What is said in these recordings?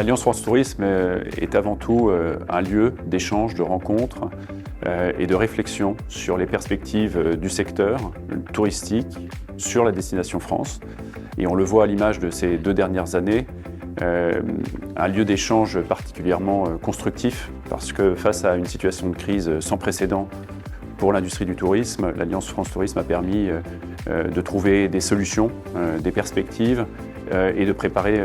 L'Alliance France Tourisme est avant tout un lieu d'échange, de rencontres et de réflexion sur les perspectives du secteur touristique sur la destination France. Et on le voit à l'image de ces 2 dernières années, un lieu d'échange particulièrement constructif parce que face à une situation de crise sans précédent pour l'industrie du tourisme, l'Alliance France Tourisme a permis de trouver des solutions, des perspectives et de préparer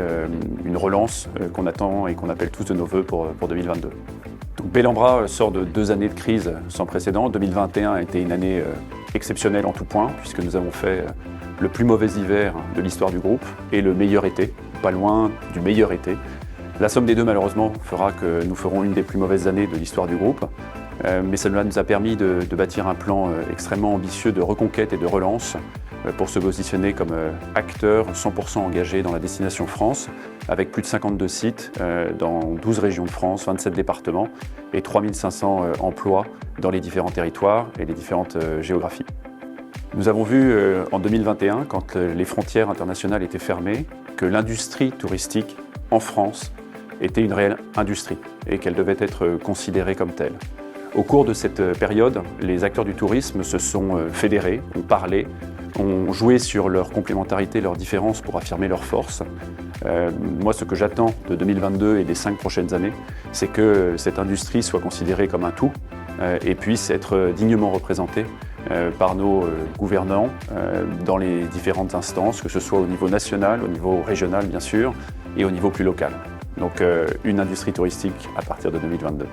une relance qu'on attend et qu'on appelle tous de nos voeux pour 2022. Donc Bellambra sort de 2 années de crise sans précédent. 2021 a été une année exceptionnelle en tout point, puisque nous avons fait le plus mauvais hiver de l'histoire du groupe et le meilleur été, pas loin du meilleur été. La somme des deux, malheureusement, fera que nous ferons une des plus mauvaises années de l'histoire du groupe. Mais cela nous a permis de bâtir un plan extrêmement ambitieux de reconquête et de relance pour se positionner comme acteur 100% engagé dans la destination France, avec plus de 52 sites dans 12 régions de France, 27 départements et 3500 emplois dans les différents territoires et les différentes géographies. Nous avons vu en 2021, quand les frontières internationales étaient fermées, que l'industrie touristique en France était une réelle industrie et qu'elle devait être considérée comme telle. Au cours de cette période, les acteurs du tourisme se sont fédérés, ont parlé, ont joué sur leur complémentarité, leurs différences pour affirmer leurs forces. Moi, ce que j'attends de 2022 et des 5 prochaines années, c'est que cette industrie soit considérée comme un tout et puisse être dignement représentée par nos gouvernants dans les différentes instances, que ce soit au niveau national, au niveau régional bien sûr, et au niveau plus local. Donc une industrie touristique à partir de 2022.